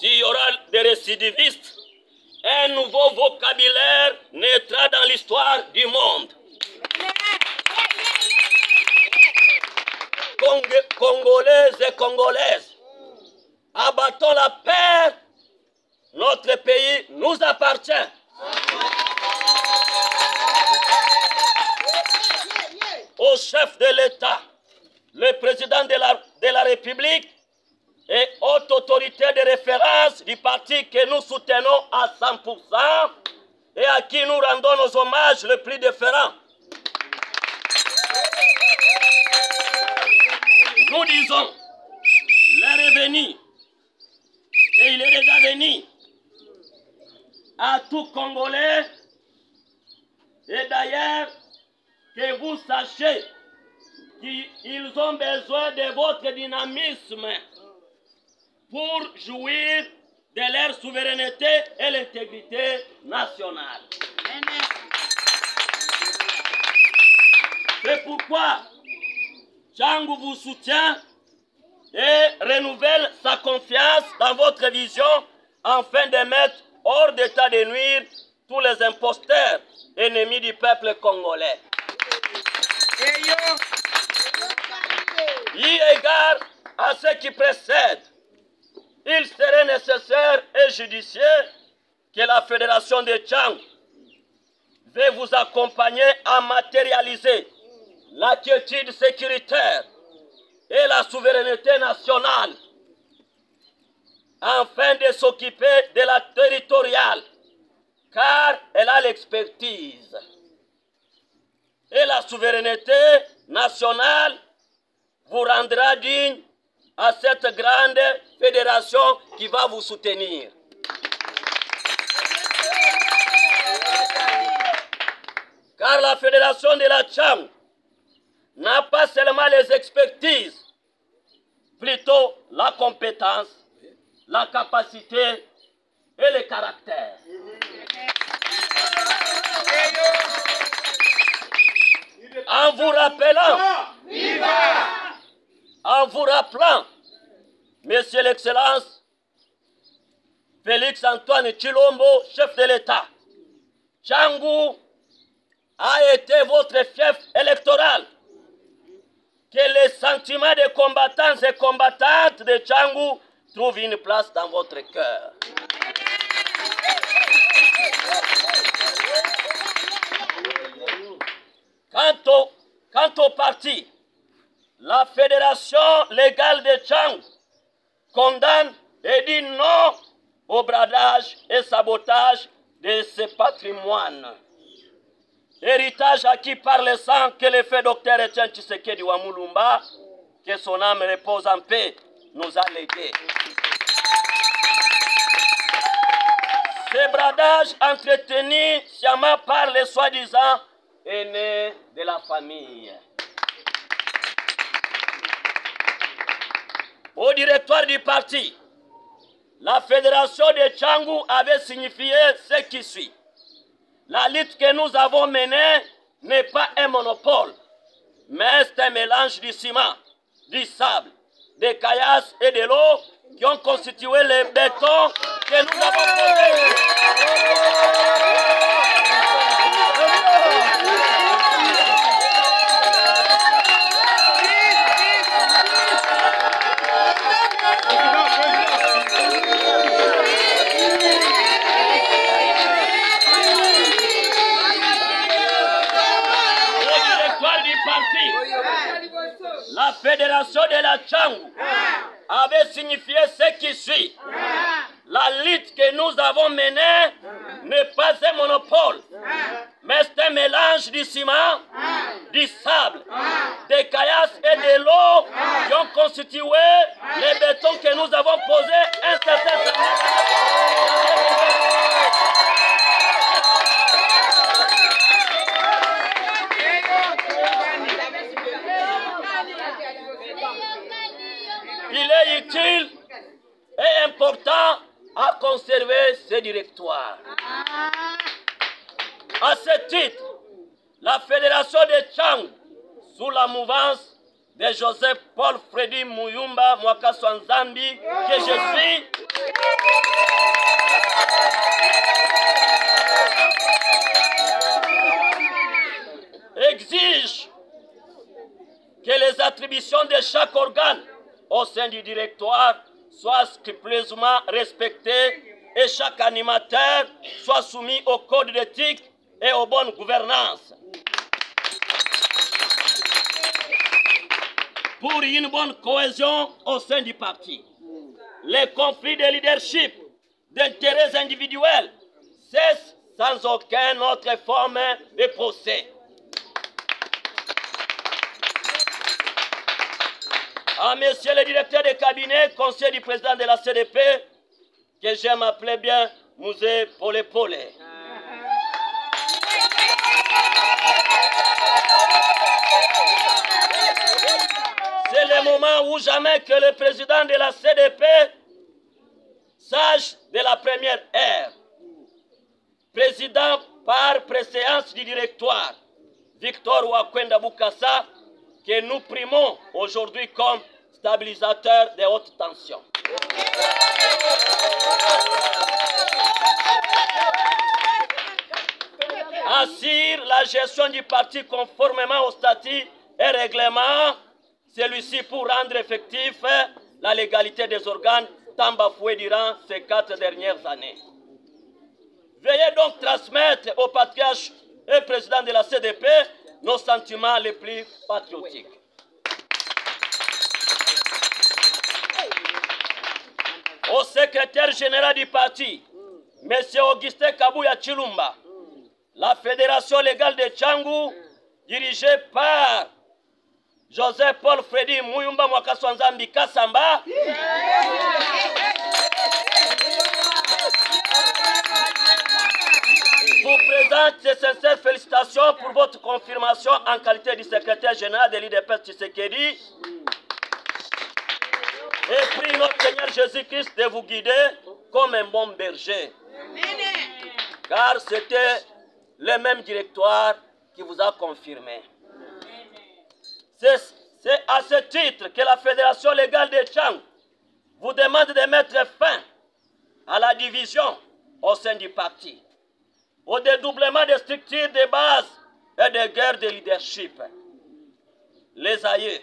s'il y aura des récidivistes, un nouveau vocabulaire naîtra dans l'histoire du monde. Congolais et Congolaises, abattons la paix, notre pays nous appartient. Au chef de l'État, le président de la République et haute autorité de référence du parti que nous soutenons à 100% et à qui nous rendons nos hommages les plus déférents. Nous disons, l'heure est venue, et il est déjà venu, à tout Congolais, et d'ailleurs, que vous sachiez qu'ils ont besoin de votre dynamisme pour jouir de leur souveraineté et l'intégrité nationale. C'est pourquoi Tchangou vous soutient et renouvelle sa confiance dans votre vision afin de mettre hors d'état de nuire tous les imposteurs ennemis du peuple congolais. Eu égard à ce qui précède, il serait nécessaire et judicieux que la Fédération de Tchangou veuille vous accompagner à matérialiser la quiétude sécuritaire et la souveraineté nationale afin de s'occuper de la territoriale, car elle a l'expertise. Et la souveraineté nationale vous rendra digne à cette grande fédération qui va vous soutenir. Car la fédération de la Tchangou n'a pas seulement les expertises, plutôt la compétence, la capacité et le caractère. En vous rappelant, Monsieur l'Excellence, Félix Antoine Tshilombo, chef de l'État, Tchangou a été votre fief électoral. Que les sentiments des combattants et combattantes de Tchangou trouvent une place dans votre cœur. Quant au parti, la fédération légale de Tchangou condamne et dit non au bradage et sabotage de ce patrimoine. Héritage acquis par le sang que le fait docteur Etienne Tshisekedi Wamulumba, que son âme repose en paix, nous a légué. Ce bradage entretenu sciemment par les soi-disant aînés de la famille. Au directoire du parti, la fédération de Tchangou avait signifié ce qui suit. La lutte que nous avons menée n'est pas un monopole, mais c'est un mélange du ciment, du sable, des caillasses et de l'eau qui ont constitué le béton que nous avons posé. La fédération de la Tchangou avait signifié ce qui suit. La lutte que nous avons menée n'est pas un monopole, mais c'est un mélange du ciment, du sable, des caillasses et de l'eau qui ont constitué les bétons que nous avons posés un certain temps. Il est utile et important à conserver ces directoires. À ce titre, la fédération de Tchangou, sous la mouvance de Joseph Paul Freddy Muyumba Mwakaso Nzambi, que je suis, gestion de chaque organe au sein du directoire soit scrupuleusement respectée et chaque animateur soit soumis au code d'éthique et aux bonnes gouvernances. Pour une bonne cohésion au sein du parti, les conflits de leadership, d'intérêts individuels cessent sans aucune autre forme de procès. À monsieur le directeur de cabinet, conseiller du président de la CDP, que j'aime appeler bien Musée Pole Pole. C'est le moment ou jamais que le président de la CDP sache de la première ère. Président par préséance du directoire, Victor Wakwenda Bukasa, que nous primons aujourd'hui comme stabilisateur de haute tension. Assure la gestion du parti conformément au statut et règlement, celui-ci pour rendre effectif la légalité des organes tant bafoués durant ces 4 dernières années. Veuillez donc transmettre au patriarche et président de la CDP nos sentiments les plus patriotiques. Au secrétaire général du parti, M. Augustin Kabuya Chilumba, la fédération légale de Tchangou, dirigée par Joseph Paul Freddy Muyumba Mwakaswanzambi Kassamba, vous présente ses sincères félicitations pour votre confirmation en qualité de secrétaire général de l'IDPS Tshisekedi et prie notre Seigneur Jésus-Christ de vous guider comme un bon berger. Car c'était le même directoire qui vous a confirmé. C'est à ce titre que la Fédération légale de Tchang vous demande de mettre fin à la division au sein du parti, au dédoublement des structures de base et des guerres de leadership. Les aïeux,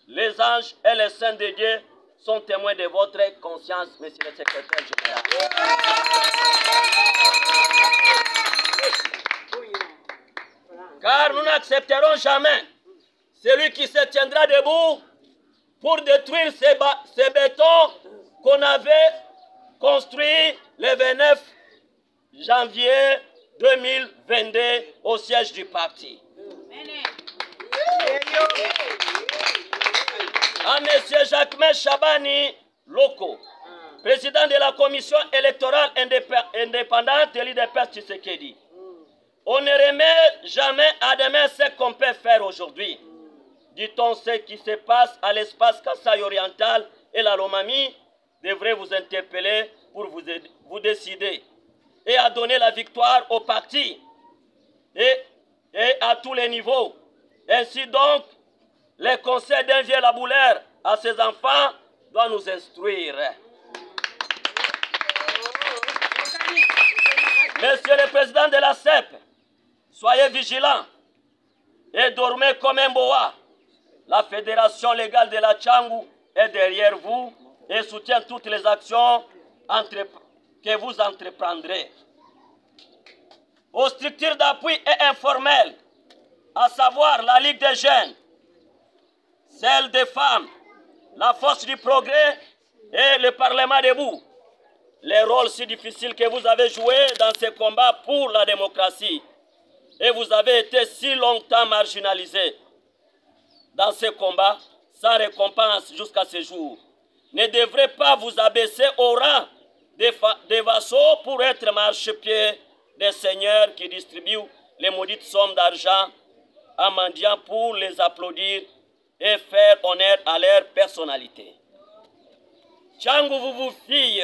les anges et les saints de Dieu sont témoins de votre conscience, monsieur le secrétaire général. Car nous n'accepterons jamais celui qui se tiendra debout pour détruire ces bétons qu'on avait construits le 29 janvier 2022 au siège du parti. À M. Jacquemin Chabani Loko, président de la commission électorale indépendante de l'IDPS Tshisekedi, on ne remet jamais à demain ce qu'on peut faire aujourd'hui. Dit-on ce qui se passe à l'espace Kasaï oriental et la Lomami devrait vous interpeller pour vous décider et à donner la victoire au parti et à tous les niveaux. Ainsi donc, le conseil d'un vieux laboulaire à ses enfants doit nous instruire. Monsieur le président de la CEP, soyez vigilants et dormez comme un boa. La fédération légale de la Tchangou est derrière vous et soutient toutes les actions que vous entreprendrez. Aux structures d'appui et informelles, à savoir la Ligue des jeunes, celle des femmes, la force du progrès et le Parlement debout, les rôles si difficiles que vous avez joués dans ces combats pour la démocratie et vous avez été si longtemps marginalisés dans ces combats sans récompense jusqu'à ce jour, ne devrait pas vous abaisser au rang des vassaux pour être marchepieds des seigneurs qui distribuent les maudites sommes d'argent à mendiants pour les applaudir et faire honneur à leur personnalité. Tchangou vous fie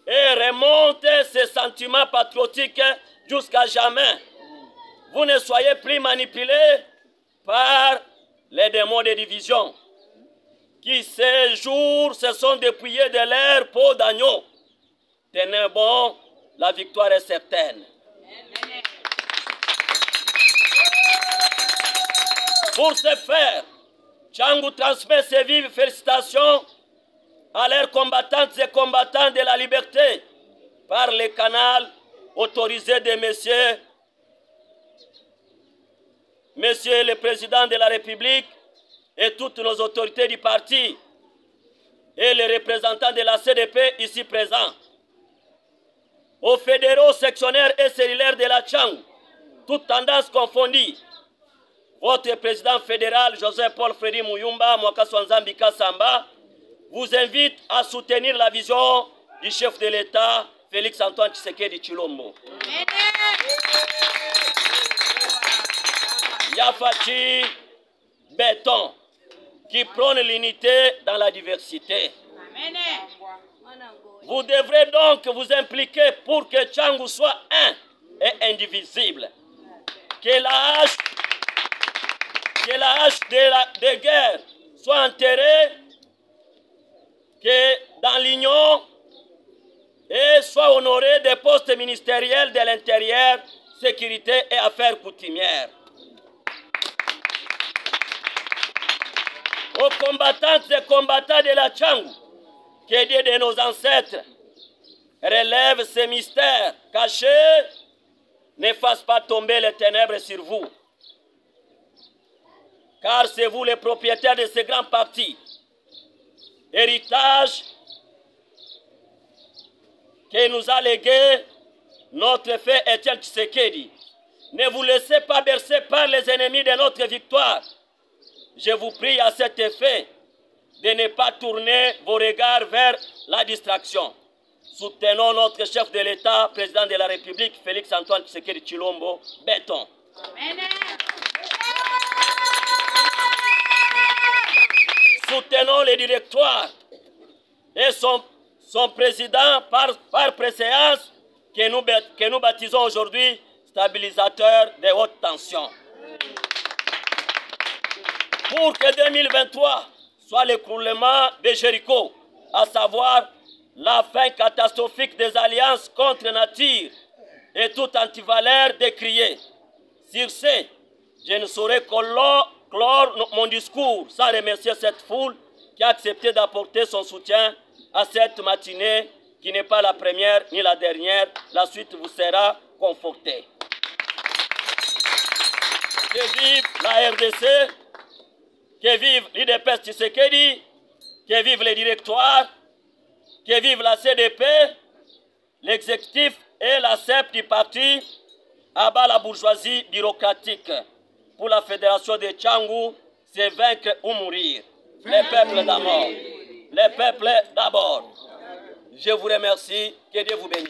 et remonte ces sentiments patriotiques jusqu'à jamais. Vous ne soyez plus manipulés par les démons de division qui ces jours se sont dépouillés de leur peau d'agneau. Tenez bon, la victoire est certaine. Pour ce faire, Tchangou transmet ses vives félicitations à leurs combattantes et combattants de la liberté par les canaux autorisés de Monsieur le Président de la République et toutes nos autorités du parti et les représentants de la CDP ici présents. Aux fédéraux, sectionnaires et cellulaires de la Tchangou, toutes tendances confondues, votre président fédéral, Joseph-Paul Frédéric Muyumba, Mwakaswanzambi Kasamba, vous invite à soutenir la vision du chef de l'État, Félix-Antoine Tshisekedi Tshilombo. Yafachi Béton, qui prône l'unité dans la diversité. Vous devrez donc vous impliquer pour que Tchangou soit un et indivisible. Que la hache de guerre soit enterrée, que dans l'union et soit honoré des postes ministériels de l'intérieur, sécurité et affaires coutumières. Aux combattantes et combattants de la Tchangou, que Dieu de nos ancêtres relève ces mystères cachés, ne fasse pas tomber les ténèbres sur vous. Car c'est vous les propriétaires de ces grands partis. Héritage que nous a légué notre frère Étienne Tshisekedi. Ne vous laissez pas bercer par les ennemis de notre victoire. Je vous prie à cet effet de ne pas tourner vos regards vers la distraction. Soutenons notre chef de l'État, président de la République, Félix-Antoine Tshisekedi Tshilombo, Béton. Soutenons le directoire et son président par préséance que nous baptisons aujourd'hui stabilisateur de haute tension. Pour que 2023 soit l'écroulement de Jéricho, à savoir la fin catastrophique des alliances contre nature et tout antivaleur décrié. Sur ce, je ne saurais clore mon discours sans remercier cette foule qui a accepté d'apporter son soutien à cette matinée qui n'est pas la première ni la dernière. La suite vous sera confortée. Que vive la RDC, que vive l'IDPS Tshisekedi, que vive les directoires, que vive la CDP, l'exécutif et la CEP du parti, à bas la bourgeoisie bureaucratique. Pour la fédération de Tchangou, c'est vaincre ou mourir. Les peuples d'abord. Les peuples d'abord. Je vous remercie. Que Dieu vous bénisse.